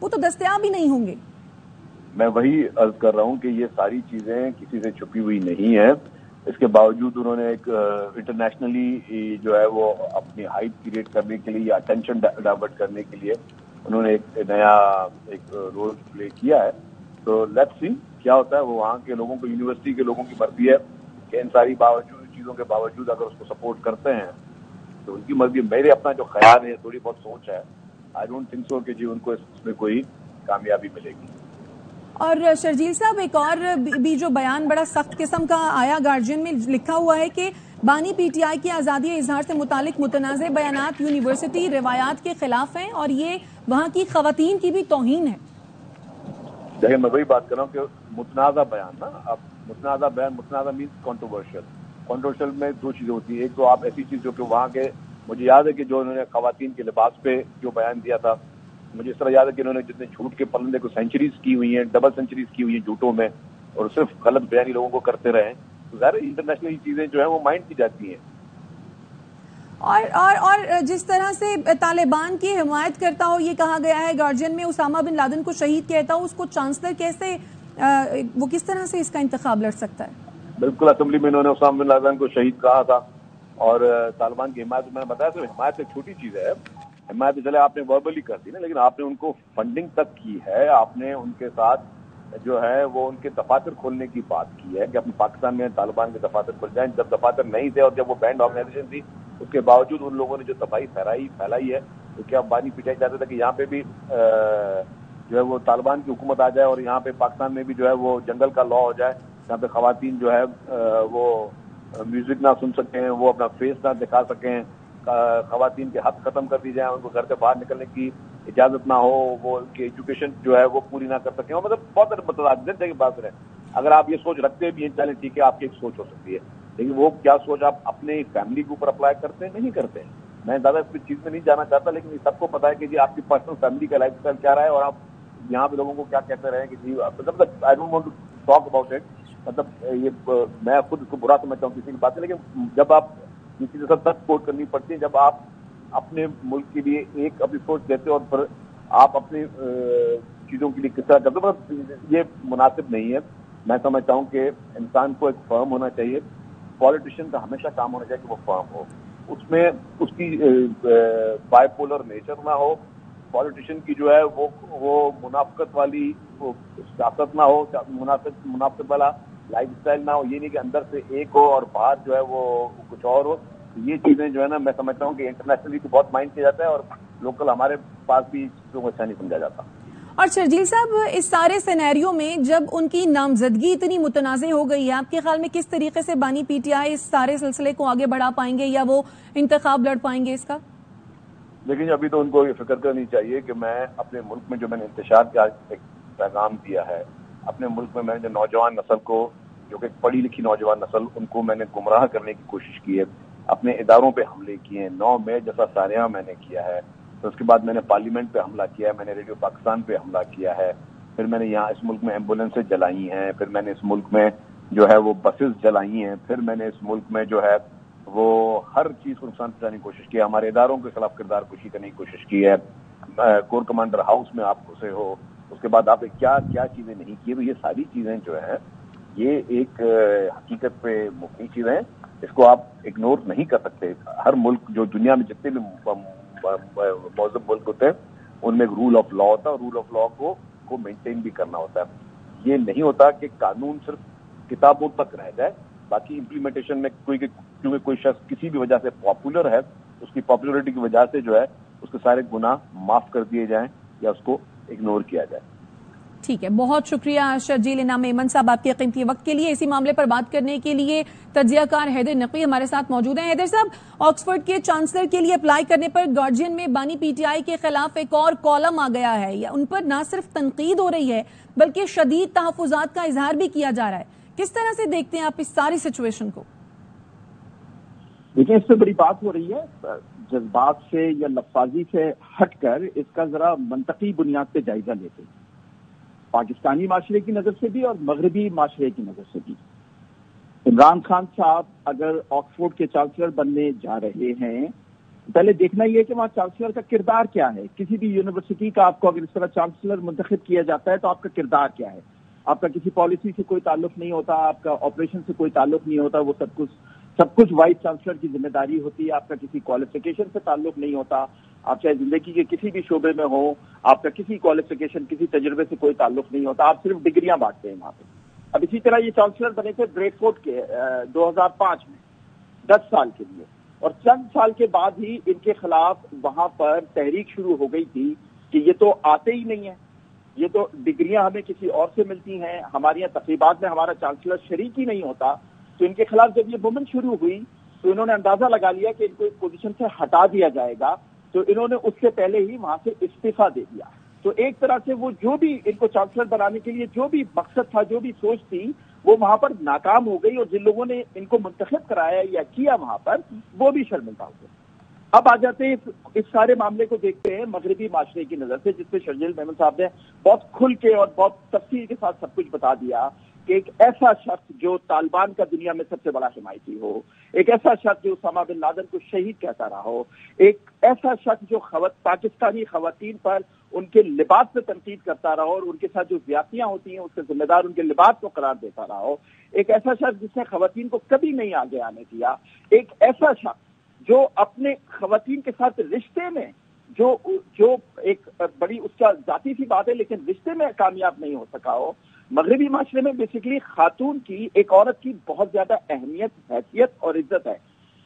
وہ تو دستیاب ہی نہیں ہوں گے. میں وہی عرض کر رہا ہوں کہ یہ ساری چیزیں کسی سے چھپی ہوئی نہیں ہیں. اس کے باوجود انہوں نے ایک انٹرنیشنلی جو ہے وہ اپنی ہائپ کریٹ کرنے کے لیے یا اٹینشن ڈائیورٹ کرنے کے لیے انہوں نے ایک نیا رول پلے کیا ہے. تو لیٹس سی کیا ہوتا ہے. وہ وہاں کے لوگوں کو, یونیورسٹی کے لوگوں کی مرضی ہے کہ ان ساری چیزوں کے باوجود اگر اس کو سپورٹ کرتے ہیں تو ان کی مرضی. میرے اپنا جو خیال ہے, تھوڑی بہت سوچ ہے, آئی ڈونٹ تھنک سو کہ جی ان کو اس میں کوئی کامیابی ملے گی. اور شرجیل صاحب, ایک اور بھی جو بیان بڑا سخت قسم کا آیا گارجین میں, لکھا ہوا ہے کہ بانی پی ٹی آئی کی آزادی اظہار سے متعلق متنازع بیانات یونیورسٹی روایات کے خلاف ہیں اور یہ وہاں کی خواتین کی بھی توہین ہے. دیکھیں, میں وہی بات کر رہا ہوں کہ متنازع بیان نا, اب متنازع بیان, متنازع مینس کنٹروورشل. کنٹروورشل میں دو چیزیں ہوتی ہیں. ایک تو آپ ایسی چیز جو کہ وہاں کے, مجھے یاد ہے کہ جو انہوں نے خواتین کے لباس پہ جو بیان دیا تھا, مجھے اس طرح یاد ہے کہ انہوں نے جتنے جھوٹ کے پلندے کو سینچریز کی ہوئی ہیں, ڈبل سینچریز کی ہوئی ہیں جھوٹوں میں, اور صرف غلط بیانی لوگوں کو کرتے رہے. تو ظاہر انٹرنیشنل چیزیں جو ہیں وہ مائنڈ کی جاتی ہیں. اور جس طرح سے طالبان کی حمایت کرتا ہو, یہ کہا گیا ہے گارجین میں, اسامہ بن لادن کو شہید کہتا ہو, اس کو چانسلر کیسے, وہ کس طرح سے اس کا انتخاب لڑ سکتا ہے؟ بالکل, اسمبلی میں انہوں نے اسامہ بن لادن کو شہید کہا تھا. اور طالبان کی حمایت, میں نے بتایا تو حمایت ایک چھوٹی چیز ہے. حمایت چلے آپ نے وربلی کر دی نا, لیکن آپ نے ان کو فنڈنگ تک کی ہے. آپ نے ان کے ساتھ جو ہے وہ ان کے دفاتر کھولنے کی بات کی ہے کہ اپنے پاکستان میں طالبان کے دفاتر کھل جائیں. جب دفاتر نہیں تھے اور جب وہ بینڈ آرگنائزیشن تھی, اس کے باوجود ان لوگوں نے جو تباہی پھیلائی ہے, تو کیا بانی پٹائی چاہتے تھے کہ یہاں پہ بھی جو ہے وہ طالبان کی حکومت آ جائے اور یہاں پہ پاکستان میں بھی جو ہے وہ جنگل کا لا ہو جائے, جہاں پہ خواتین جو ہے وہ میوزک نہ سن سکیں, وہ اپنا فیس نہ دکھا سکیں, خواتین کے حق ختم کر دی جائیں, ان کو گھر سے باہر نکلنے کی اجازت نہ ہو, وہ ان کی ایجوکیشن جو ہے وہ پوری نہ کر سکیں. مطلب بہت متعدد کی بات ہے. اگر آپ یہ سوچ رکھتے بھی ہیں, چلیں ٹھیک ہے, آپ کی ایک سوچ ہو سکتی ہے, لیکن وہ کیا سوچ آپ اپنے فیملی کے اوپر اپلائی کرتے ہیں, نہیں کرتے ہیں. میں زیادہ اس چیز میں نہیں جانا چاہتا, لیکن سب کو پتا ہے کہ جی آپ کی پرسنل فیملی کا لائف اسٹائل کیا رہا ہے, اور آپ یہاں پہ لوگوں کو کیا کہتے رہے کہ جی مطلب I don't want to talk about it. مطلب یہ میں خود اس کو برا سمجھتا ہوں کسی کی بات ہے, لیکن جب آپ کسی کے ساتھ سپورٹ کرنی پڑتی ہے, جب آپ اپنے ملک کے لیے ایک اپنی سوچ دیتے اور پھر آپ اپنی چیزوں کے لیے کس طرح کرتے, مطلب یہ مناسب نہیں ہے. میں سمجھتا ہوں کہ انسان کو ایک فرم ہونا چاہیے. پالیٹیشین کا ہمیشہ کام ہونا چاہیے کہ وہ فرم ہو, اس میں اس کی بائی پولر نیچر نہ ہو. پالیٹیشین کی جو ہے وہ منافقت والی سیاست نہ ہو, منافقت والا لائف اسٹائل نہ ہو. یہ نہیں کہ اندر سے ایک ہو اور باہر جو ہے وہ کچھ اور ہو. یہ چیزیں جو ہے نا, میں سمجھتا ہوں کہ انٹرنیشنلی تو بہت مائنڈ کیا جاتا ہے, اور لوکل ہمارے پاس بھی چیزوں کو اچھا نہیں سمجھا جاتا. اور شرجیل صاحب, اس سارے سینیریو میں جب ان کی نامزدگی اتنی متنازع ہو گئی ہے, آپ کے خیال میں کس طریقے سے بانی پی ٹی آئی اس سارے سلسلے کو آگے بڑھا پائیں گے, یا وہ انتخاب لڑ پائیں گے اس کا؟ لیکن ابھی تو ان کو یہ فکر کرنی چاہیے کہ میں اپنے ملک میں جو میں نے انتشار کا ایک پیغام دیا ہے, اپنے ملک میں جو نوجوان نسل کو, جو کہ پڑھی لکھی نوجوان نسل, ان کو میں نے گمراہ کرنے کی کوشش کی ہے. اپنے اداروں پہ حملے کیے ہیں, 9 مئی جیسا ساریہ میں نے کیا ہے. تو اس کے بعد میں نے پارلیمنٹ پہ حملہ کیا ہے, میں نے ریڈیو پاکستان پہ حملہ کیا ہے, پھر میں نے یہاں اس ملک میں ایمبولینسیں جلائی ہیں, پھر میں نے اس ملک میں جو ہے وہ بسز جلائی ہیں, پھر میں نے اس ملک میں جو ہے وہ ہر چیز کو نقصان پہنچانے کی کوشش کی ہے. ہمارے اداروں کے خلاف کردار کشی کرنے کی کوشش کی ہے. کور کمانڈر ہاؤس میں آپ گھسے ہو, اس کے بعد آپ نے کیا کیا چیزیں نہیں کی. تو یہ ساری چیزیں جو ہیں یہ ایک حقیقت پہ مبنی چیزیں ہیں, اس کو آپ اگنور نہیں کر سکتے. ہر ملک, جو دنیا میں جتنے بھی مہذب ملک ہوتے ہیں, ان میں ایک رول آف لا ہوتا ہے, اور رول آف لا کو مینٹین بھی کرنا ہوتا ہے. یہ نہیں ہوتا کہ قانون صرف کتابوں تک رہ جائے, باقی امپلیمنٹیشن میں کیونکہ کوئی شخص کسی بھی وجہ سے پاپولر ہے, اس کی پاپولرٹی کی وجہ سے جو ہے اس کے سارے گناہ معاف کر دیے جائیں یا اس کو اگنور کیا جائے. ٹھیک ہے, بہت شکریہ شرجیل انعام ایمن صاحب آپ کے قیمتی وقت کے لیے. اسی معاملے پر بات کرنے کے لیے تجزیہ کار حیدر نقوی ہمارے ساتھ موجود ہیں. حیدر صاحب, آکسفورڈ کے چانسلر کے لیے اپلائی کرنے پر گارجین میں بانی پی ٹی آئی کے خلاف ایک اور کالم آ گیا ہے, یا ان پر نہ صرف تنقید ہو رہی ہے بلکہ شدید تحفظات کا اظہار بھی کیا جا رہا ہے. کس طرح سے دیکھتے ہیں آپ اس ساری سچویشن کو؟ دیکھیں, اس سے بڑی بات ہو رہی ہے, جذبات سے یا لفاظی سے ہٹ کر اس کا ذرا منطقی بنیاد پہ جائزہ لیتے ہیں, پاکستانی معاشرے کی نظر سے بھی اور مغربی معاشرے کی نظر سے بھی. عمران خان صاحب اگر آکسفورڈ کے چانسلر بننے جا رہے ہیں پہلے دیکھنا یہ ہے کہ وہاں چانسلر کا کردار کیا ہے. کسی بھی یونیورسٹی کا آپ کو اگر اس طرح چانسلر منتخب کیا جاتا ہے تو آپ کا کردار کیا ہے. آپ کا کسی پالیسی سے کوئی تعلق نہیں ہوتا, آپ کا آپریشن سے کوئی تعلق نہیں ہوتا, وہ سب کچھ وائس چانسلر کی ذمہ داری ہوتی ہے. آپ کا کسی کوالیفیکیشن سے تعلق نہیں ہوتا, آپ چاہے زندگی کے کسی بھی شعبے میں ہو, آپ کا کسی کوالیفیکیشن, کسی تجربے سے کوئی تعلق نہیں ہوتا, آپ صرف ڈگریاں بانٹتے ہیں وہاں پہ. اب اسی طرح یہ چانسلر بنے تھے بریڈ فورڈ کے 2005 میں 10 سال کے لیے, اور چند سال کے بعد ہی ان کے خلاف وہاں پر تحریک شروع ہو گئی تھی کہ یہ تو آتے ہی نہیں ہیں, یہ تو ڈگریاں ہمیں کسی اور سے ملتی ہیں, ہمارے یہاں تقریبات میں ہمارا چانسلر شریک ہی نہیں ہوتا. تو ان کے خلاف جب یہ موومنٹ شروع ہوئی تو انہوں نے اندازہ لگا لیا کہ ان کو اس پوزیشن سے ہٹا دیا جائے گا, تو انہوں نے اس سے پہلے ہی وہاں سے استعفیٰ دے دیا. تو ایک طرح سے وہ جو بھی ان کو چانسلر بنانے کے لیے جو بھی مقصد تھا, جو بھی سوچ تھی, وہ وہاں پر ناکام ہو گئی, اور جن لوگوں نے ان کو منتخب کرایا یا کیا وہاں پر, وہ بھی شرمندہ ہو گئے. اب آ جاتے ہیں اس سارے معاملے کو دیکھتے ہیں مغربی معاشرے کی نظر سے, جس پہ شرجیل میمن صاحب نے بہت کھل کے اور بہت تفصیل کے ساتھ سب کچھ بتا دیا کہ ایک ایسا شخص جو طالبان کا دنیا میں سب سے بڑا حمایتی ہو, ایک ایسا شخص جو اسامہ بن لادن کو شہید کہتا رہا ہو, ایک ایسا شخص جو پاکستانی خواتین پر ان کے لباس پہ تنقید کرتا رہا ہو اور ان کے ساتھ جو زیادتیاں ہوتی ہیں اس کے ذمہ دار ان کے لباس کو قرار دیتا رہا ہو, ایک ایسا شخص جس نے خواتین کو کبھی نہیں آگے آنے دیا, ایک ایسا شخص جو اپنے خواتین کے ساتھ رشتے میں جو ایک بڑی اس کا ذاتی سی بات ہے لیکن رشتے میں کامیاب نہیں ہو سکا ہو. مغربی معاشرے میں بیسیکلی خاتون کی, ایک عورت کی بہت زیادہ اہمیت, حیثیت اور عزت ہے.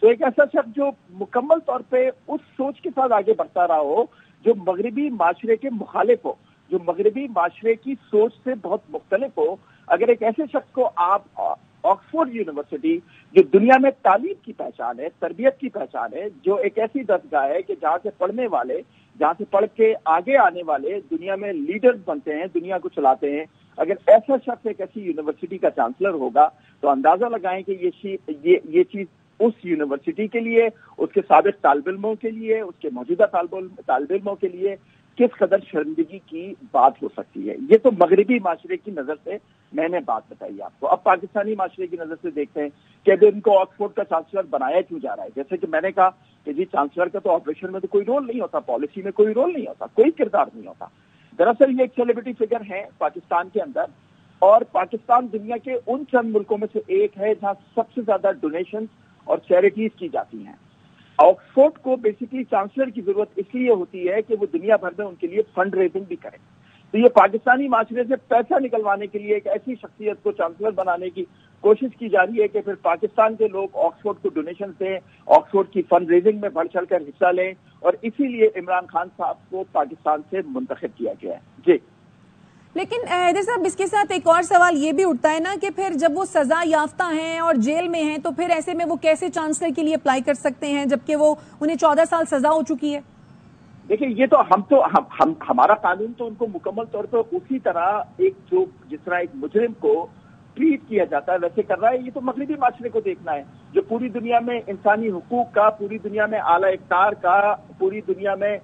تو ایک ایسا شخص جو مکمل طور پہ اس سوچ کے ساتھ آگے بڑھتا رہا ہو جو مغربی معاشرے کے مخالف ہو, جو مغربی معاشرے کی سوچ سے بہت مختلف ہو, اگر ایک ایسے شخص کو آپ آکسفورڈ یونیورسٹی جو دنیا میں تعلیم کی پہچان ہے, تربیت کی پہچان ہے, جو ایک ایسی درسگاہ ہے کہ جہاں سے پڑھنے والے, جہاں سے پڑھ کے آگے آنے والے دنیا میں لیڈرز بنتے ہیں, دنیا کو چلاتے ہیں, اگر ایسا شخص ایک ایسی یونیورسٹی کا چانسلر ہوگا تو اندازہ لگائیں کہ یہ چیز اس یونیورسٹی کے لیے, اس کے سابق طالب علموں کے لیے, اس کے موجودہ طالب علموں کے لیے کس قدر شرمندگی کی بات ہو سکتی ہے. یہ تو مغربی معاشرے کی نظر سے میں نے بات بتائی آپ کو. اب پاکستانی معاشرے کی نظر سے دیکھتے ہیں کہ اب ان کو آکسفورڈ کا چانسلر بنایا کیوں جا رہا ہے. جیسے کہ میں نے کہا کہ جی چانسلر کا تو آپریشن میں تو کوئی رول نہیں ہوتا, پالیسی میں کوئی رول نہیں ہوتا, کوئی کردار نہیں ہوتا. دراصل یہ ایک سیلیبریٹی فگر ہے پاکستان کے اندر, اور پاکستان دنیا کے ان چند ملکوں میں سے ایک ہے جہاں سب سے زیادہ ڈونیشن اور چیریٹیز کی جاتی ہیں. آکسفورڈ کو بیسیکلی چانسلر کی ضرورت اس لیے ہوتی ہے کہ وہ دنیا بھر میں ان کے لیے فنڈ ریزنگ بھی کرے. تو یہ پاکستانی معاشرے سے پیسہ نکلوانے کے لیے ایک ایسی شخصیت کو چانسلر بنانے کی کوشش کی جا رہی ہے کہ پھر پاکستان کے لوگ آکسفورڈ کو ڈونیشن دیں, آکسفورڈ کی فنڈ ریزنگ میں بڑھ چڑھ کر حصہ لیں, اور اسی لیے عمران خان صاحب کو پاکستان سے منتخب کیا گیا ہے. جی لیکن حیدر صاحب اس کے ساتھ ایک اور سوال یہ بھی اٹھتا ہے نا کہ پھر جب وہ سزا یافتہ ہیں اور جیل میں ہیں تو پھر ایسے میں وہ کیسے چانسلر کے لیے اپلائی کر سکتے ہیں جبکہ وہ انہیں 14 سال سزا ہو چکی ہے؟ دیکھیں یہ تو ہمارا قانون تو ان کو مکمل طور پر اسی طرح جس طرح ایک مجرم کو ٹریٹ کیا جاتا ہے ویسے کر رہا ہے. یہ تو مغربی معاشرے کو دیکھنا ہے جو پوری دنیا میں انسانی حقوق کا, پوری دنیا میں اعلی اقدار کا, پوری دنیا میں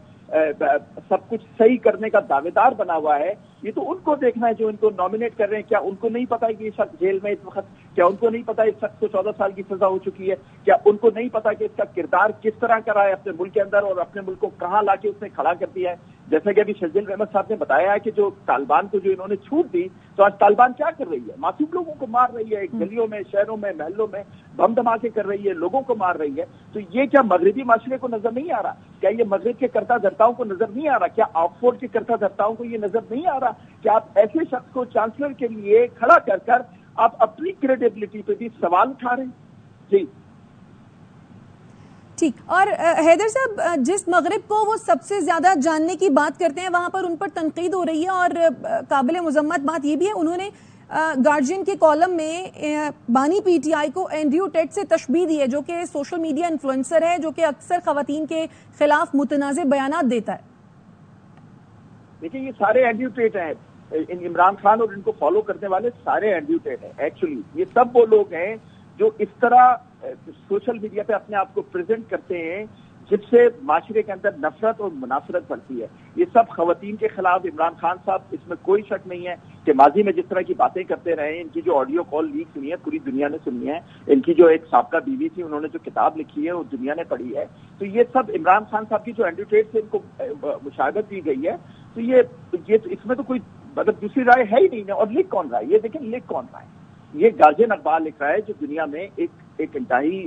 سب کچھ صحیح کرنے کا دعوے دار بنا ہوا ہے. یہ تو ان کو دیکھنا ہے جو ان کو نامینیٹ کر رہے ہیں. کیا ان کو نہیں پتا کہ یہ شخص جیل میں اس وقت, کیا ان کو نہیں پتا اس شخص کو 14 سال کی سزا ہو چکی ہے, کیا ان کو نہیں پتا کہ اس کا کردار کس طرح کرا ہے اپنے ملک کے اندر اور اپنے ملک کو کہاں لا کے اس نے کھڑا کر دیا ہے. جیسا کہ ابھی شرجیل احمد صاحب نے بتایا ہے کہ جو طالبان کو جو انہوں نے چھوٹ دی, تو آج طالبان کیا کر رہی ہے, معصوم لوگوں کو مار رہی ہے, گلیوں میں, شہروں میں, محلوں میں بم دھماکے کر رہی ہے, لوگوں کو مار رہی ہے. تو یہ کیا مغربی معاشرے کو نظر نہیں آ رہا؟ کیا یہ مغرب کے کرتا دھرتاؤں کو نظر نہیں آ رہا؟ کیا آکسفورڈ کے کرتا دھرتاؤں کو یہ نظر نہیں آ رہا کہ آپ ایسے شخص کو چانسلر کے لیے کھڑا کر آپ اپنی کریڈیبلٹی پہ بھی سوال اٹھا رہے ہیں؟ جی ٹھیک. اور حیدر صاحب جس مغرب کو وہ سب سے زیادہ جاننے کی بات کرتے ہیں وہاں پر ان پر تنقید ہو رہی ہے, اور قابل مذمت بات یہ بھی ہے انہوں نے گارجین کے کالم میں بانی پی ٹی آئی کو اینڈریو ٹیٹ سے تشبیہ دی ہے جو کہ سوشل میڈیا انفلوئنسر ہے جو کہ اکثر خواتین کے خلاف متنازع بیانات دیتا ہے. دیکھیں یہ سارے اینڈریو ٹیٹ ہیں, عمران خان اور ان کو فالو کرنے والے سارے اینڈریو ٹیٹ ہیں. ایکچولی یہ سب وہ لوگ ہیں جو اس طرح سوشل میڈیا پہ اپنے آپ کو پریزنٹ کرتے ہیں جس سے معاشرے کے اندر نفرت اور منافرت بڑھتی ہے. یہ سب خواتین کے خلاف. عمران خان صاحب اس میں کوئی شک نہیں ہے کہ ماضی میں جس طرح کی باتیں کرتے رہے ہیں, ان کی جو آڈیو کال لیک ہوئی ہے پوری دنیا نے سنی ہے, ان کی جو ایک سابقہ بیوی تھی انہوں نے جو کتاب لکھی ہے وہ دنیا نے پڑھی ہے, تو یہ سب عمران خان صاحب کی جو ایڈوکیٹ سے ان کو مشاہدت دی گئی ہے, تو یہ اس میں تو کوئی مطلب دوسری رائے ہے ہی نہیں. اور لکھ کون رہا ہے, یہ دیکھیں لکھ کون رہا ہے, یہ گارجین اخبار لکھ رہا ہے جو دنیا میں ایک انتہائی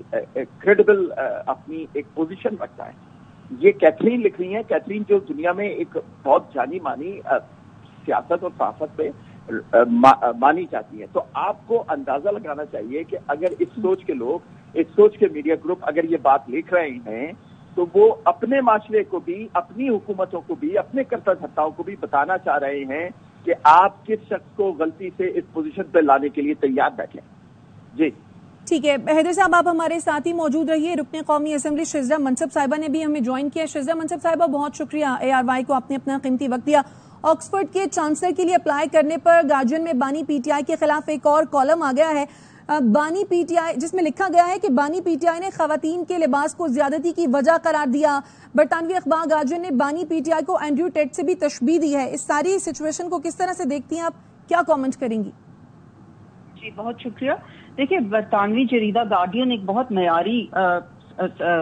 کریڈیبل اپنی ایک پوزیشن رکھتا ہے. یہ کیتھرین لکھ رہی ہیں, کیتھرین جو دنیا میں ایک بہت جانی مانی سیاست اور صحافت پہ مانی جاتی ہے. تو آپ کو اندازہ لگانا چاہیے کہ اگر اس سوچ کے لوگ, اس سوچ کے میڈیا گروپ اگر یہ بات لکھ رہے ہیں تو وہ اپنے معاشرے کو بھی, اپنی حکومتوں کو بھی, اپنے کرتا دھرتاؤں کو بھی بتانا چاہ رہے ہیں کہ آپ کس شخص کو غلطی سے اس پوزیشن پہ لانے کے لیے تیار بیٹھیں. جی ٹھیک ہے حیدر صاحب, آپ ہمارے ساتھ ہی موجود رہیے. رکن قومی اسمبلی شزرہ منصب صاحبہ نے بھی ہمیں جوائن کیا. شزرہ منصب صاحبہ, بہت شکریہ ARY کو, آپ نے اپنا قیمتی وقت دیا. آکسفورڈ کے چانسلر کے لیے اپلائی کرنے پر گارجین میں بانی PTI کے خلاف ایک اور کالم آ گیا ہے. بانی PTI جس میں لکھا گیا ہے کہ بانی PTI نے خواتین کے لباس کو زیادتی کی وجہ قرار دیا. برطانوی اخبار گارجین نے بانی PTI کو اینڈریو ٹیٹ سے بھی تشبیہ دی ہے. اس ساری سچویشن کو کس طرح سے دیکھتی ہیں آپ, کیا کامنٹ کریں گی؟ جی بہت شکریہ. دیکھیں, برطانوی جریدہ گارڈین ایک بہت معیاری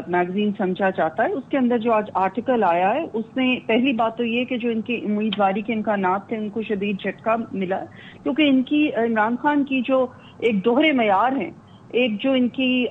میگزین سمجھا جاتا ہے. اس کے اندر جو آج آرٹیکل آیا ہے اس میں پہلی بات تو یہ کہ جو ان کی امیدواری کے امکانات تھے ان کو شدید جھٹکا ملا, کیونکہ ان کی عمران خان کی جو ایک دوہرے معیار ہیں, ایک جو ان کی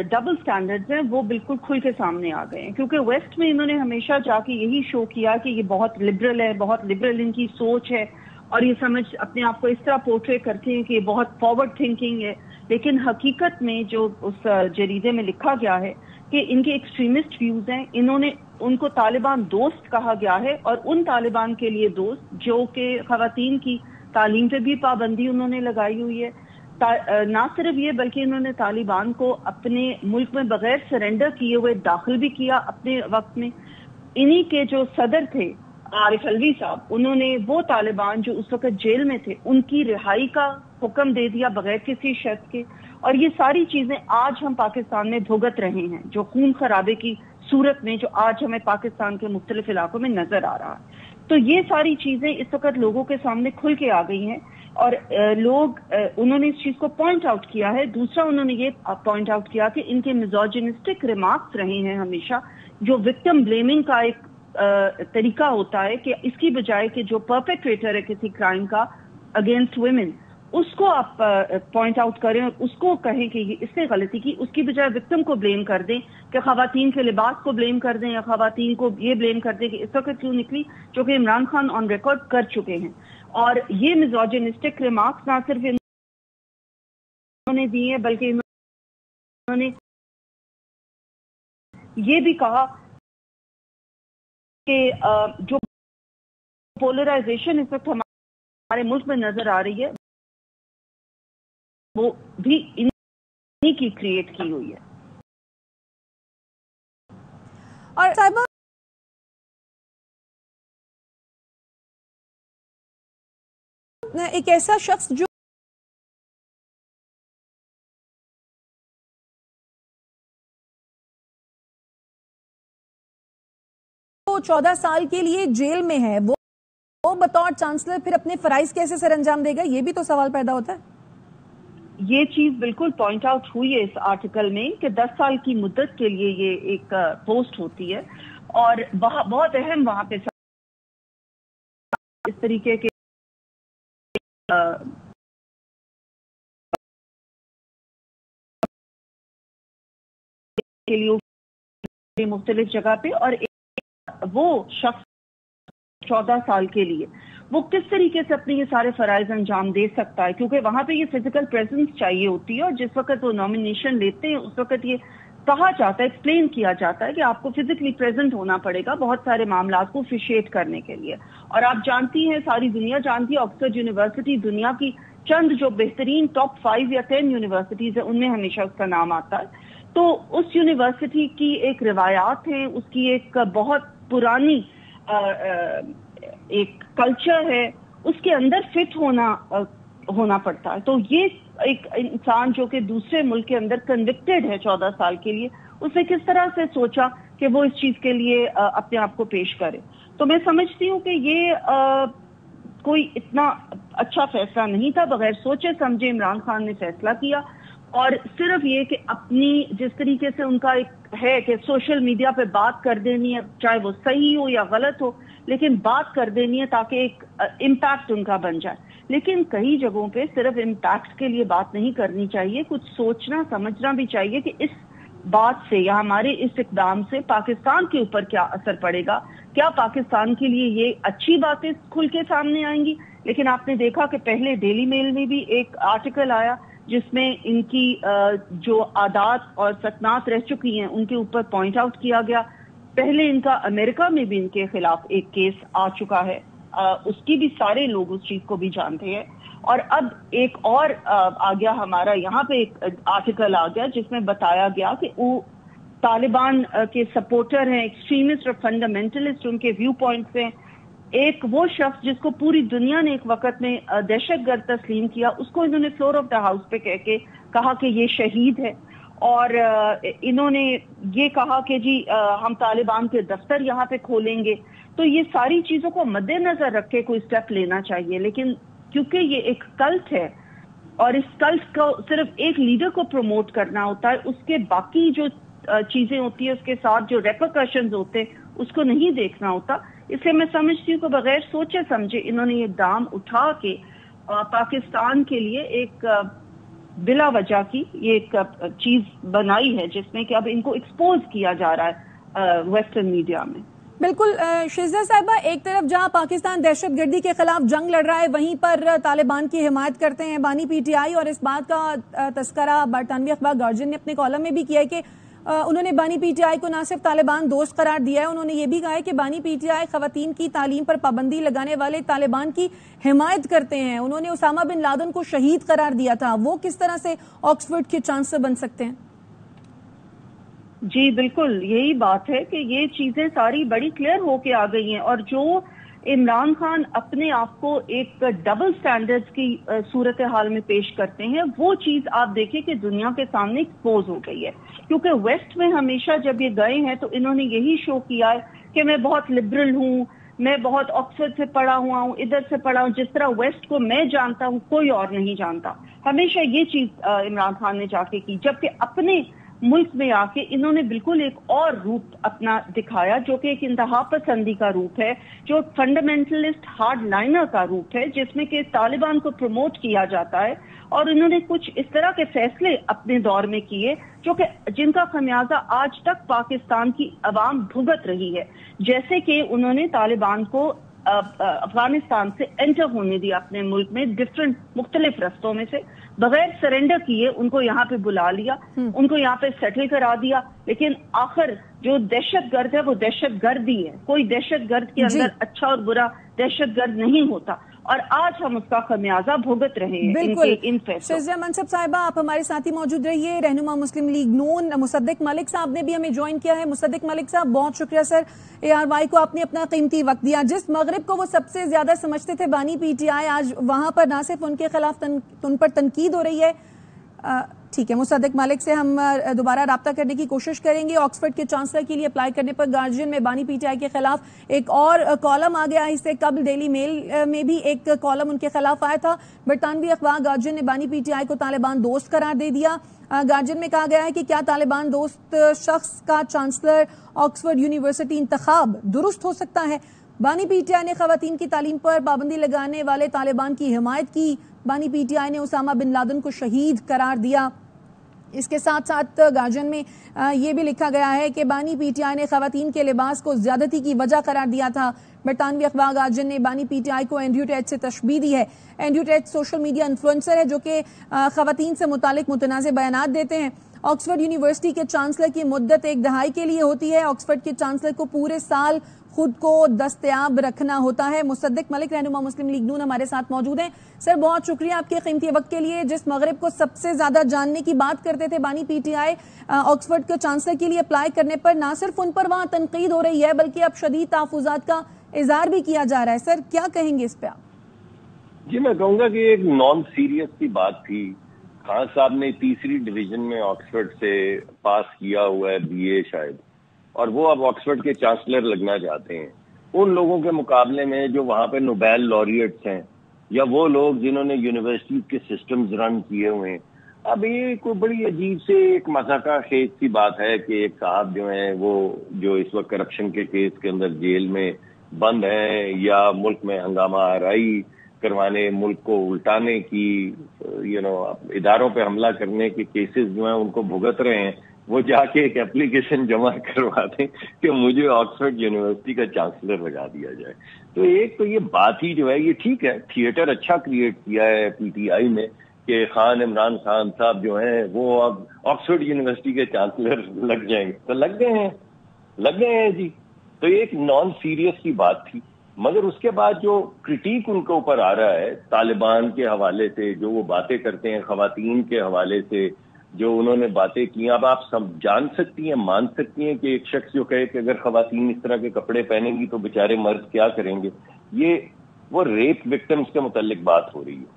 ڈبل سٹینڈرڈز ہیں, وہ بالکل کھل کے سامنے آ گئے ہیں. کیونکہ ویسٹ میں انہوں نے ہمیشہ جا کے یہی شو کیا کہ یہ بہت لبرل ہے, بہت لبرل ان کی سوچ ہے, اور یہ سمجھ اپنے آپ کو اس طرح پورٹری کرتے ہیں کہ یہ بہت فارورڈ تھنکنگ ہے. لیکن حقیقت میں جو اس جریدے میں لکھا گیا ہے کہ ان کے ایکسٹریمسٹ ویوز ہیں. انہوں نے ان کو طالبان دوست کہا گیا ہے, اور ان طالبان کے لیے دوست جو کہ خواتین کی تعلیم پہ بھی پابندی انہوں نے لگائی ہوئی ہے. نہ صرف یہ بلکہ انہوں نے طالبان کو اپنے ملک میں بغیر سرنڈر کیے ہوئے داخل بھی کیا اپنے وقت میں. انہی کے جو صدر تھے عارف الوی صاحب, انہوں نے وہ طالبان جو اس وقت جیل میں تھے ان کی رہائی کا حکم دے دیا بغیر کسی شرط کے. اور یہ ساری چیزیں آج ہم پاکستان میں بھگت رہے ہیں, جو خون خرابے کی صورت میں جو آج ہمیں پاکستان کے مختلف علاقوں میں نظر آ رہا ہے. تو یہ ساری چیزیں اس وقت لوگوں کے سامنے کھل کے آ گئی ہیں, اور لوگ انہوں نے اس چیز کو پوائنٹ آؤٹ کیا ہے. دوسرا انہوں نے یہ پوائنٹ آؤٹ کیا کہ ان کے میزوجنسٹک ریمارکس رہے ہیں ہمیشہ, جو وکٹم بلیمنگ کا ایک طریقہ ہوتا ہے کہ اس کی بجائے کہ جو پرپیٹریٹر ہے کسی کرائم کا اگینسٹ ویمن, اس کو آپ پوائنٹ آؤٹ کریں اور اس کو کہیں کہ اس نے غلطی کی, اس کی بجائے وکٹم کو بلیم کر دیں, کہ خواتین کے لباس کو بلیم کر دیں, یا خواتین کو یہ بلیم کر دیں کہ اس وقت کیوں نکلی, جو کہ عمران خان آن ریکارڈ کر چکے ہیں. اور یہ میزوجنسٹک ریمارکس نہ صرف انہوں نے دی ہیں بلکہ انہوں نے یہ بھی کہا کہ جو پولرائزیشن اس وقت ہمارے ملک میں نظر آ رہی ہے وہ بھی انہی کی کریٹ کی ہوئی ہے. اور صاحبہ ایک ایسا شخص جو 14 سال کے لیے جیل میں ہے, وہ بطور چانسلر پھر اپنے فرائض کیسے سر انجام دے گا, یہ بھی تو سوال پیدا ہوتا ہے. یہ چیز بالکل پوائنٹ آؤٹ ہوئی ہے اس آرٹیکل میں کہ 10 سال کی مدت کے لیے یہ ایک پوسٹ ہوتی ہے, اور بہت اہم وہاں پہ اس طریقے کے لیے مختلف جگہ پہ, اور وہ شخص 14 سال کے لیے وہ کس طریقے سے اپنے یہ سارے فرائض انجام دے سکتا ہے, کیونکہ وہاں پہ یہ فزیکل پریزنس چاہیے ہوتی ہے, اور جس وقت وہ نامینیشن لیتے ہیں اس وقت یہ کہا جاتا ہے, ایکسپلین کیا جاتا ہے کہ آپ کو فزیکلی پریزنٹ ہونا پڑے گا بہت سارے معاملات کو افیشیٹ کرنے کے لیے. اور آپ جانتی ہیں, ساری دنیا جانتی ہے, آکسفورڈ یونیورسٹی دنیا کی چند جو بہترین ٹاپ 5 یا 10 یونیورسٹیز ہیں ان میں ہمیشہ اس کا نام آتا ہے. تو اس یونیورسٹی کی ایک روایات ہیں, اس کی ایک بہت پرانی ایک کلچر ہے, اس کے اندر فٹ ہونا پڑتا ہے. تو یہ ایک انسان جو کہ دوسرے ملک کے اندر کنوکٹڈ ہے 14 سال کے لیے, اس نے کس طرح سے سوچا کہ وہ اس چیز کے لیے اپنے آپ کو پیش کرے. تو میں سمجھتی ہوں کہ یہ کوئی اتنا اچھا فیصلہ نہیں تھا. بغیر سوچے سمجھے عمران خان نے فیصلہ کیا, اور صرف یہ کہ اپنی جس طریقے سے ان کا ایک ہے کہ سوشل میڈیا پہ بات کر دینی ہے, چاہے وہ صحیح ہو یا غلط ہو, لیکن بات کر دینی ہے تاکہ ایک امپیکٹ ان کا بن جائے. لیکن کئی جگہوں پہ صرف امپیکٹ کے لیے بات نہیں کرنی چاہیے, کچھ سوچنا سمجھنا بھی چاہیے کہ اس بات سے یا ہمارے اس اقدام سے پاکستان کے اوپر کیا اثر پڑے گا, کیا پاکستان کے لیے یہ اچھی باتیں کھل کے سامنے آئیں گی. لیکن آپ نے دیکھا کہ پہلے ڈیلی میل میں بھی ایک آرٹیکل آیا جس میں ان کی جو عادات اور سکنات رہ چکی ہیں ان کے اوپر پوائنٹ آؤٹ کیا گیا. پہلے ان کا امریکہ میں بھی ان کے خلاف ایک کیس آ چکا ہے, اس کی بھی سارے لوگ اس چیز کو بھی جانتے ہیں. اور اب ایک اور آ گیا ہمارا یہاں پہ ایک آرٹیکل آ گیا جس میں بتایا گیا کہ وہ طالبان کے سپورٹر ہیں, ایکسٹریمسٹ اور فنڈامنٹلسٹ ان کے ویو پوائنٹس ہیں. ایک وہ شخص جس کو پوری دنیا نے ایک وقت میں دہشت گرد تسلیم کیا, اس کو انہوں نے فلور آف دا ہاؤس پہ کہہ کے کہا کہ یہ شہید ہے, اور انہوں نے یہ کہا کہ جی ہم طالبان کے دفتر یہاں پہ کھولیں گے. تو یہ ساری چیزوں کو مد نظر رکھ کے کوئی اسٹیپ لینا چاہیے. لیکن کیونکہ یہ ایک کلٹ ہے اور اس کلٹ کو صرف ایک لیڈر کو پروموٹ کرنا ہوتا ہے, اس کے باقی جو چیزیں ہوتی ہیں اس کے ساتھ جو ریپرکشنز ہوتے ہیں اس کو نہیں دیکھنا ہوتا. اس لیے میں سمجھتی ہوں کہ بغیر سوچے سمجھے انہوں نے یہ دام اٹھا کے پاکستان کے لیے ایک بلا وجہ کی یہ ایک چیز بنائی ہے جس میں کہ اب ان کو ایکسپوز کیا جا رہا ہے ویسٹرن میڈیا میں. بالکل شیزہ صاحبہ, ایک طرف جہاں پاکستان دہشت گردی کے خلاف جنگ لڑ رہا ہے وہیں پر طالبان کی حمایت کرتے ہیں بانی پی ٹی آئی, اور اس بات کا تذکرہ برطانوی اخبار گارجین نے اپنے کالم میں بھی کیا ہے کہ انہوں نے بانی پی ٹی آئی کو نہ صرف طالبان دوست قرار دیا ہے, انہوں نے یہ بھی کہا ہے کہ بانی پی ٹی آئی خواتین کی تعلیم پر پابندی لگانے والے طالبان کی حمایت کرتے ہیں. انہوں نے اسامہ بن لادن کو شہید قرار دیا تھا, وہ کس طرح سے آکسفورڈ کے چانسلر بن سکتے ہیں؟ جی بالکل یہی بات ہے کہ یہ چیزیں ساری بڑی کلیئر ہو کے آ گئی ہیں, اور جو عمران خان اپنے آپ کو ایک ڈبل سٹینڈرڈز کی صورتحال میں پیش کرتے ہیں, وہ چیز آپ دیکھیں کہ دنیا کے سامنے ایکسپوز ہو گئی ہے. کیونکہ ویسٹ میں ہمیشہ جب یہ گئے ہیں تو انہوں نے یہی شو کیا ہے کہ میں بہت لبرل ہوں, میں بہت آکسفورڈ سے پڑھا ہوا ہوں, ادھر سے پڑھا ہوں, جس طرح ویسٹ کو میں جانتا ہوں کوئی اور نہیں جانتا. ہمیشہ یہ چیز عمران خان نے جا کے کی, جبکہ اپنے ملک میں آ کے انہوں نے بالکل ایک اور روپ اپنا دکھایا جو کہ ایک انتہا پسندی کا روپ ہے, جو فنڈامنٹلسٹ ہارڈ لائنر کا روپ ہے, جس میں کہ طالبان کو پروموٹ کیا جاتا ہے. اور انہوں نے کچھ اس طرح کے فیصلے اپنے دور میں کیے جو کہ جن کا خمیازہ آج تک پاکستان کی عوام بھگت رہی ہے. جیسے کہ انہوں نے طالبان کو افغانستان سے انٹر ہونے دیا اپنے ملک میں ڈفرنٹ مختلف رستوں میں سے, بغیر سرنڈر کیے ان کو یہاں پہ بلا لیا, ان کو یہاں پہ سیٹل کرا دیا. لیکن آخر جو دہشت گرد ہے وہ دہشت گرد ہی ہے, کوئی دہشت گرد کے اندر اچھا اور برا دہشت گرد نہیں ہوتا, اور آج ہم اس کا خمیازہ بھگت رہے ہیں. بالکل. شیزہ منصب صاحبہ آپ ہمارے ساتھ ہی موجود رہیے. رہنما مسلم لیگ نون مصدق ملک صاحب نے بھی ہمیں جوائن کیا ہے. مصدق ملک صاحب بہت شکریہ سر, ARY کو آپ نے اپنا قیمتی وقت دیا. جس مغرب کو وہ سب سے زیادہ سمجھتے تھے بانی پی ٹی آئی, آج وہاں پر نہ صرف ان کے خلاف ان پر تنقید ہو رہی ہے. ٹھیک ہے, مصدق ملک سے ہم دوبارہ رابطہ کرنے کی کوشش کریں گے. آکسفورڈ کے چانسلر کے لیے اپلائی کرنے پر گارجین میں بانی پی ٹی آئی کے خلاف ایک اور کالم آ گیا. اس سے قبل ڈیلی میل میں بھی ایک کالم ان کے خلاف آیا تھا. برطانوی اخبار گارجین نے بانی پی ٹی آئی کو طالبان دوست قرار دے دیا. گارجین میں کہا گیا ہے کہ کیا طالبان دوست شخص کا چانسلر آکسفورڈ یونیورسٹی انتخاب درست ہو سکتا ہے؟ بانی پی ٹی آئی نے خواتین کی تعلیم پر پابندی لگانے والے طالبان کی حمایت کی. بانی پی ٹی آئی نے اسامہ بن لادن کو شہید قرار دیا. اس کے ساتھ ساتھ گارجین میں یہ بھی لکھا گیا ہے کہ بانی پی ٹی آئی نے خواتین کے لباس کو زیادتی کی وجہ قرار دیا تھا. برطانوی اخبار گارجین نے بانی پی ٹی آئی کو اینڈریو ٹیٹ سے تشبیہ دی ہے. Andrew Tate social media influencer ہے جو کہ خواتین سے متعلق متنازع بیانات دیتے ہیں. آکسفورڈ یونیورسٹی کے چانسلر کی مدت 1 دہائی کے لیے ہوتی ہے. آکسفورڈ کے چانسلر کو پورے سال خود کو دستیاب رکھنا ہوتا ہے. مصدق ملک رہنما مسلم لیگ نون ہمارے ساتھ موجود ہیں. سر بہت شکریہ آپ کے قیمتی وقت کے لیے. جس مغرب کو سب سے زیادہ جاننے کی بات کرتے تھے بانی پی ٹی آئی, آکسفورڈ کے چانسلر کے لیے اپلائی کرنے پر نہ صرف ان پر وہاں تنقید ہو رہی ہے بلکہ اب شدید تحفظات کا اظہار بھی کیا جا رہا ہے. سر کیا کہیں گے اس پہ آپ؟ جی میں کہوں گا کہ ایک نان سیریس کی بات تھی. خان صاحب نے 3ری ڈویژن میں آکسفورڈ سے پاس کیا ہوا ہے BA شاید, اور وہ اب آکسفورڈ کے چانسلر لگنا چاہتے ہیں، ان لوگوں کے مقابلے میں جو وہاں پہ نوبیل لوریٹس ہیں یا وہ لوگ جنہوں نے یونیورسٹی کے سسٹمز رن کیے ہوئے ہیں. اب یہ کوئی بڑی عجیب سے ایک مذاقہ خیز سی بات ہے کہ ایک صاحب جو ہیں وہ جو اس وقت کرپشن کے کیس کے اندر جیل میں بند ہیں یا ملک میں ہنگامہ آرائی کروانے، ملک کو الٹانے کی اداروں پہ حملہ کرنے کے کیسز جو ہیں ان کو بھگت رہے ہیں، وہ جا کے ایک اپلیکیشن جمع کروا دیں کہ مجھے آکسفورڈ یونیورسٹی کا چانسلر لگا دیا جائے. تو ایک تو یہ بات ہی جو ہے یہ ٹھیک ہے، تھیٹر اچھا کریٹ کیا ہے پی ٹی آئی میں کہ عمران خان صاحب جو ہیں وہ اب آکسفورڈ یونیورسٹی کے چانسلر لگ جائیں گے، تو لگ گئے ہیں جی. تو یہ ایک نان سیریس کی بات تھی. مگر اس کے بعد جو کرٹیک ان کے اوپر آ رہا ہے طالبان کے حوالے سے، جو وہ باتیں کرتے ہیں خواتین کے حوالے سے، جو انہوں نے باتیں کی، اب آپ سب جان سکتی ہیں، مان سکتی ہیں کہ ایک شخص جو کہے کہ اگر خواتین اس طرح کے کپڑے پہنیں گی تو بیچارے مرد کیا کریں گے. یہ وہ ریپ وکٹمز کے متعلق بات ہو رہی ہے.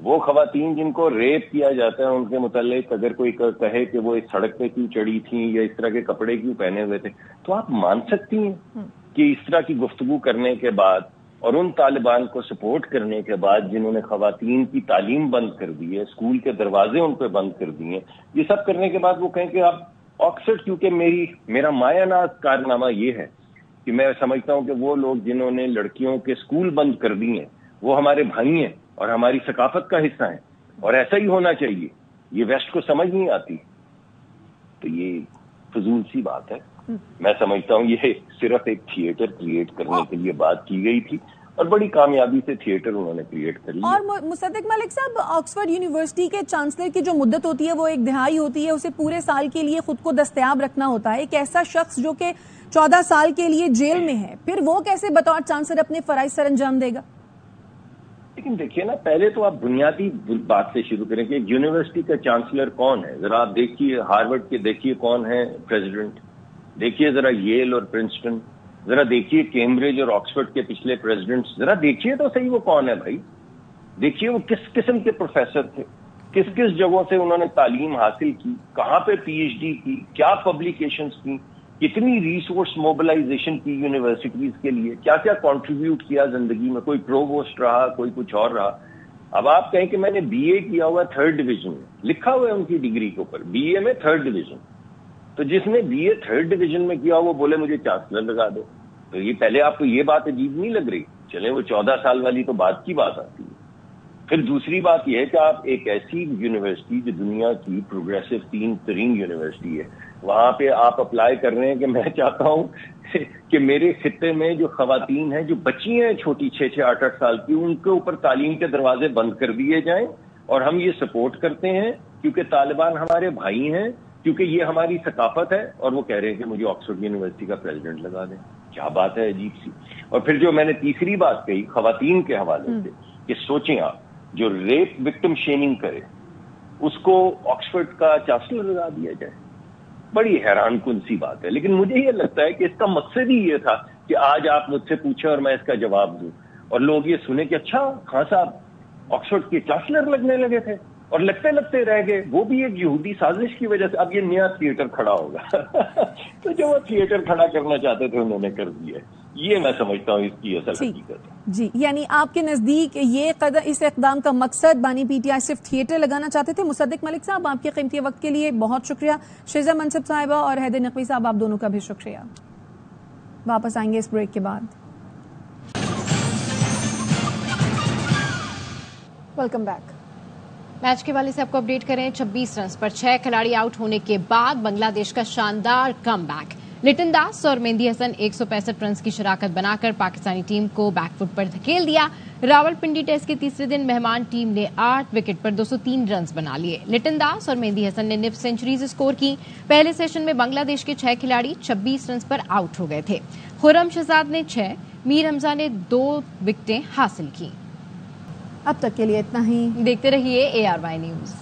وہ خواتین جن کو ریپ کیا جاتا ہے ان کے متعلق اگر کوئی کہے کہ وہ اس سڑک پہ کیوں چڑھی تھیں یا اس طرح کے کپڑے کیوں پہنے ہوئے تھے، تو آپ مان سکتی ہیں کہ اس طرح کی گفتگو کرنے کے بعد اور ان طالبان کو سپورٹ کرنے کے بعد جنہوں نے خواتین کی تعلیم بند کر دی ہے، اسکول کے دروازے ان پہ بند کر دیے، یہ سب کرنے کے بعد وہ کہیں کہ اب آکسفورڈ، کیونکہ میرا مایہ ناز کارنامہ یہ ہے کہ میں سمجھتا ہوں کہ وہ لوگ جنہوں نے لڑکیوں کے اسکول بند کر دیے ہیں وہ ہمارے بھائی ہیں اور ہماری ثقافت کا حصہ ہیں، اور ایسا ہی ہونا چاہیے. یہ ویسٹ کو سمجھ نہیں آتی. تو یہ فضول سی بات ہے. میں سمجھتا ہوں یہ صرف ایک تھیٹر کریٹ کرنے کے لیے بات کی گئی تھی اور بڑی کامیابی سے تھیٹر انہوں نے کریٹ کر لیا. اور مصدق ملک صاحب، آکسفورڈ یونیورسٹی کے چانسلر کی جو مدت ہوتی ہے وہ 1 دہائی ہوتی ہے، اسے پورے سال کے لیے خود کو دستیاب رکھنا ہوتا ہے. ایک ایسا شخص جو کہ 14 سال کے لیے جیل میں ہے، پھر وہ کیسے بطور چانسلر اپنے فرائض سر انجام دے گا؟ لیکن دیکھیے نا، پہلے تو آپ بنیادی بات سے شروع کریں کہ یونیورسٹی کا چانسلر کون ہے. ذرا آپ دیکھیے ہارورڈ کے، دیکھیے کون ہے پریزیڈنٹ، دیکھیے ذرا ییل اور پرنسٹن، ذرا دیکھیے کیمبرج اور آکسفورڈ کے پچھلے پریزیڈنٹس، ذرا دیکھیے تو صحیح وہ کون ہے بھائی. دیکھیے وہ کس قسم کے پروفیسر تھے، کس کس جگہوں سے انہوں نے تعلیم حاصل کی، کہاں پہ پی ایچ ڈی کی، کیا پبلیکیشنز کی، کتنی ریسورس موبلائزیشن کی یونیورسٹیز کے لیے، کیا کیا کنٹریبیوٹ کیا زندگی میں، کوئی پرووسٹ رہا، کوئی کچھ اور رہا. اب آپ کہیں کہ میں نے بی اے کیا ہوا 3rd ڈویژن میں، لکھا ہوا ہے ان کی ڈگری کے اوپر بی اے میں 3rd ڈویژن. تو جس نے بی اے 3rd ڈویژن میں کیا وہ بولے مجھے چانسلر لگا دو، تو یہ پہلے آپ کو یہ بات عجیب نہیں لگ رہی؟ چلے وہ 14 سال والی تو بات کی بات آتی ہے. پھر دوسری بات یہ ہے کہ آپ ایک ایسی یونیورسٹی جو دنیا کی پروگریسو 3 یونیورسٹی ہے، وہاں پہ آپ اپلائی کر رہے ہیں کہ میں چاہتا ہوں کہ میرے خطے میں جو خواتین ہیں، جو بچی ہیں چھوٹی 6-6 8-8 سال کی، ان کے اوپر تعلیم کے دروازے بند کر دیے جائیں. اور ہم یہ سپورٹ کرتے ہیں کیونکہ طالبان ہمارے بھائی ہیں، کیونکہ یہ ہماری ثقافت ہے، اور وہ کہہ رہے ہیں کہ مجھے آکسفورڈ یونیورسٹی کا پریزیڈنٹ لگا دیں. کیا بات ہے عجیب سی. اور پھر جو میں نے تیسری بات کہی خواتین کے حوالے سے کہ سوچیں آپ، جو ریپ وکٹم شیمنگ کرے اس کو آکسفورڈ کا چانسلر لگا دیا جائے، بڑی حیران کن سی بات ہے. لیکن مجھے یہ لگتا ہے کہ اس کا مقصد ہی یہ تھا کہ آج آپ مجھ سے پوچھیں اور میں اس کا جواب دوں اور لوگ یہ سنیں کہ اچھا خان صاحب آکسفورڈ کے چانسلر لگنے لگے تھے، اور لگتے لگتے رہ گئے، وہ بھی ایک یہودی سازش کی وجہ سے. اب یہ نیا تھیٹر کھڑا ہوگا تو جو وہ تھیٹر کھڑا کرنا چاہتے تھے انہوں نے کر دیا. یہ میں سمجھتا ہوں اس کی اصل حقیقت ہے. جی، یعنی آپ کے نزدیک اس اقدام کا مقصد بانی پی ٹی آئی صرف تھیٹر لگانا چاہتے تھے. مصدق ملک صاحب، آپ کے قیمتی وقت کے لیے بہت شکریہ. شیزہ منصب صاحبہ اور حیدر نقوی صاحب، آپ دونوں کا بھی شکریہ. واپس آئیں گے اس بریک کے بعد. Welcome back. میچ کے والے سے آپ کو اپڈیٹ کریں. 26 رنز پر 6 کھلاڑی آؤٹ ہونے کے بعد بنگلہ دیش کا شاندار کم بیک. لٹن داس اور مہندی حسن 165 رنز کی شراکت بنا کر پاکستانی ٹیم کو بیک فٹ پر دھکیل دیا. راولپنڈی ٹیسٹ کے تیسرے دن مہمان ٹیم نے 8 وکٹ پر 203 رنز بنا لیے. لٹن داس اور مہندی حسن نے نصف سینچریز اسکور کی. پہلے سیشن میں بنگلہ دیش کے 6 کھلاڑی 26 رنز پر آؤٹ ہو گئے تھے. خرم شہزاد نے 6، میر حمزہ نے 2 وکٹیں حاصل کی. اب تک کے لیے اتنا ہی. دیکھتے رہیے ARY نیوز.